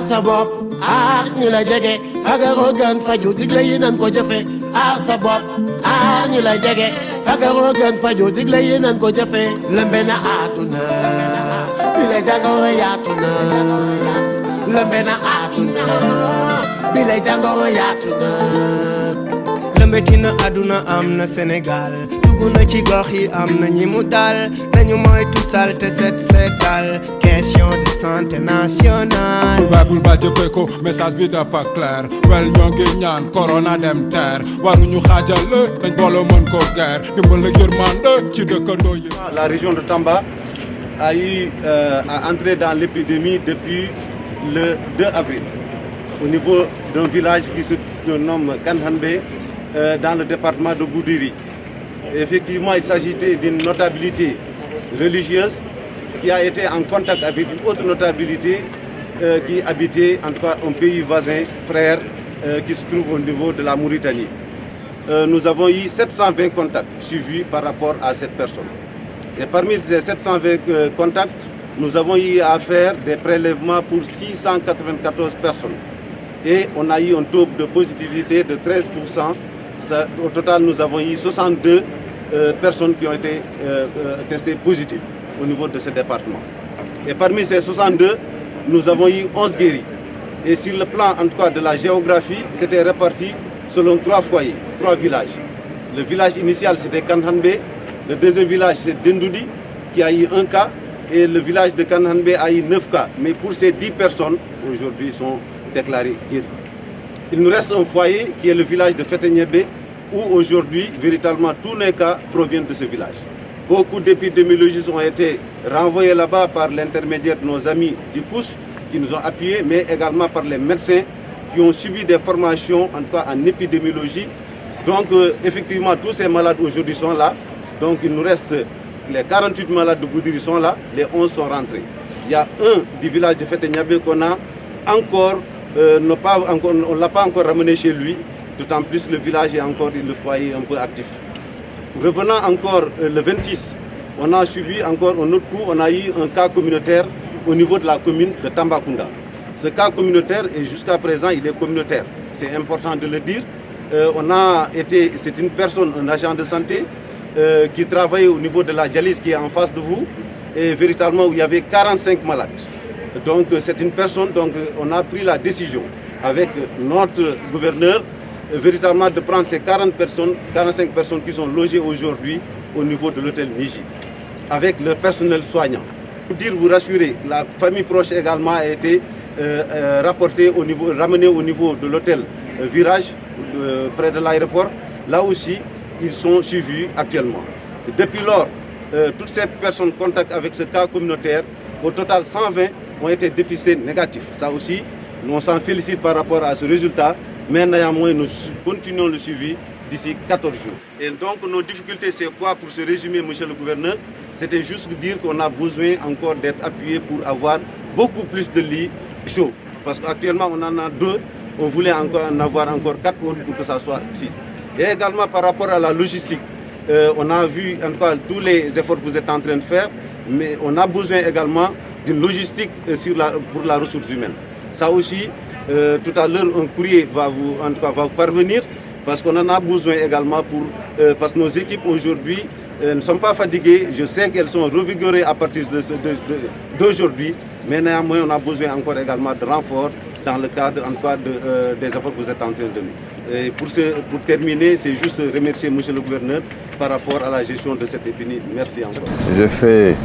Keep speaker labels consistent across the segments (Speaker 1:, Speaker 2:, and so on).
Speaker 1: sa bopp aar ñi la jege fagaroo gën faju digle yi nan ko jëfe aar sa bopp aar ñi la jege fagaroo gën faju digle yi nan ko jëfe lëmbe na àdduna bi la jàngoro yaatu na lëmbe na àdduna bi la jàngoro yaatu na
Speaker 2: lëmbetina àdduna am na Sénégal dugg na ci gox yi am na ñi mu dal nañu moytu salte setal question de santé nationale
Speaker 3: bul ba jëfe ko message bi dafa clair wel ñoo ngi ñaan corona dem teer waruñu xaajale dañ booloo mën ko guerre dimbal ak yërmande ci dëkkandoo yi.
Speaker 4: La région de Tamba a eu à entrer dans l'épidémie depuis le 2 avril au niveau d'un village qui se nomme Kanhanbe dans le département de Goudiri. Effectivement, il s'agissait d'une notabilité religieuse qui a été en contact avec une autre notabilité qui habitait en tout cas un pays voisin, frère, qui se trouve au niveau de la Mauritanie. Nous avons eu 720 contacts suivis par rapport à cette personne. Et parmi ces 720 contacts, nous avons eu à faire des prélèvements pour 694 personnes. Et on a eu un taux de positivité de 13%. Au total, nous avons eu 62 personnes qui ont été testées positives au niveau de ce département. Et parmi ces 62, nous avons eu 11 guéris. Et sur le plan en tout cas de la géographie, c'était réparti selon 3 foyers, 3 villages. Le village initial c'était Kanhanbe, le deuxième village c'est Dendoudi qui a eu 1 cas et le village de Kanhanbe a eu 9 cas. Mais pour ces 10 personnes, aujourd'hui sont déclarées guéries. Il nous reste un foyer qui est le village de Fetenyebe où aujourd'hui, véritablement, tous les cas proviennent de ce village. Beaucoup d'épidémiologistes ont été renvoyés là-bas par l'intermédiaire de nos amis du COUS qui nous ont appuyés, mais également par les médecins qui ont subi des formations, en tout cas en épidémiologie. Donc, effectivement, tous ces malades aujourd'hui sont là. Donc, il nous reste les 48 malades de Goudiri sont là, les 11 sont rentrés. Il y a un du village de Fetenyebe qu'on a encore, on ne l'a pas encore ramené chez lui. D'autant plus le village est encore le foyer un peu actif. Revenant encore le 26, on a suivi encore un autre coup, on a eu un cas communautaire au niveau de la commune de Tambacounda. Ce cas communautaire, et jusqu'à présent, il est communautaire. C'est important de le dire. C'est une personne, un agent de santé, qui travaillait au niveau de la dialyse qui est en face de vous, et véritablement où il y avait 45 malades. Donc c'est une personne, donc on a pris la décision avec notre gouverneur véritablement de prendre ces 45 personnes qui sont logées aujourd'hui au niveau de l'hôtel Niji, avec leur personnel soignant. Pour dire, vous rassurer, la famille proche également a été ramenée au niveau de l'hôtel Virage, près de l'aéroport. Là aussi, ils sont suivis actuellement. Depuis lors, toutes ces personnes contactent avec ce cas communautaire, au total 120 ont été dépistés négatifs. Ça aussi, nous on s'en félicite par rapport à ce résultat. Mais néanmoins, nous continuons le suivi d'ici 14 jours. Et donc, nos difficultés, c'est quoi pour se résumer, monsieur le gouverneur? C'était juste de dire qu'on a besoin encore d'être appuyé pour avoir beaucoup plus de lits chauds. Parce qu'actuellement, on en a 2. On voulait encore en avoir encore 4 autres pour que ça soit ici. Et également par rapport à la logistique, on a vu en tout cas tous les efforts que vous êtes en train de faire, mais on a besoin également d'une logistique pour la ressource humaine. Ça aussi, tout à l'heure, un courrier va vous parvenir parce qu'on en a besoin également parce que nos équipes aujourd'hui ne sont pas fatiguées. Je sais qu'elles sont revigorées à partir d'aujourd'hui, mais néanmoins, on a besoin encore également de renforts dans le cadre en tout cas des efforts que vous êtes en train de donner. Et pour terminer, c'est juste remercier M. le gouverneur par rapport à la gestion de cette épidémie. Merci encore.
Speaker 5: J'ai fait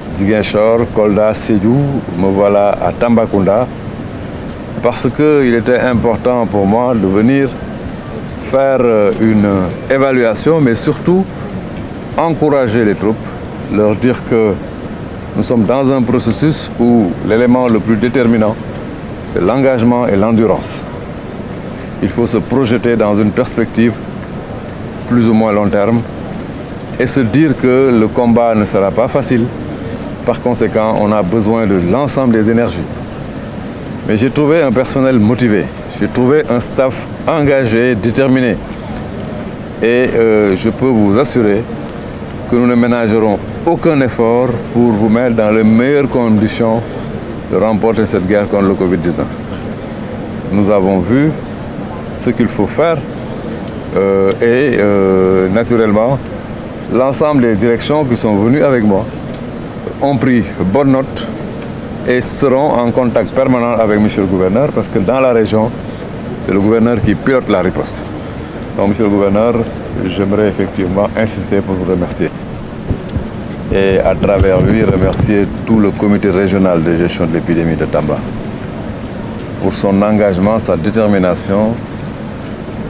Speaker 5: Ziguinchor, Kolda, Sédhiou, me voilà à Tambacounda. Parce qu'il était important pour moi de venir faire une évaluation, mais surtout encourager les troupes, leur dire que nous sommes dans un processus où l'élément le plus déterminant, c'est l'engagement et l'endurance. Il faut se projeter dans une perspective plus ou moins long terme et se dire que le combat ne sera pas facile. Par conséquent, on a besoin de l'ensemble des énergies. Mais j'ai trouvé un personnel motivé, j'ai trouvé un staff engagé, déterminé. Et je peux vous assurer que nous ne ménagerons aucun effort pour vous mettre dans les meilleures conditions de remporter cette guerre contre le Covid-19. Nous avons vu ce qu'il faut faire naturellement, l'ensemble des directions qui sont venues avec moi ont pris bonne note et seront en contact permanent avec M. le gouverneur parce que dans la région, c'est le gouverneur qui pilote la riposte. Donc, M. le gouverneur, j'aimerais effectivement insister pour vous remercier. Et à travers lui, remercier tout le comité régional de gestion de l'épidémie de Tamba pour son engagement, sa détermination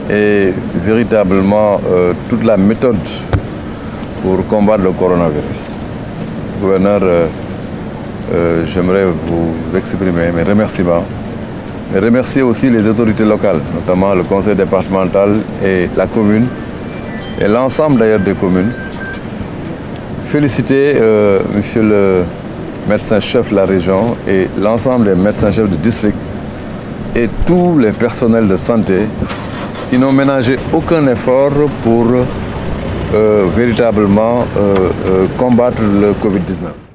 Speaker 5: et véritablement toute la méthode pour combattre le coronavirus. Gouverneur, j'aimerais vous exprimer mes remerciements. Et remercier aussi les autorités locales, notamment le conseil départemental et la commune, et l'ensemble d'ailleurs des communes. Féliciter monsieur le médecin-chef de la région et l'ensemble des médecins-chefs du district et tous les personnels de santé qui n'ont ménagé aucun effort pour véritablement combattre le Covid-19.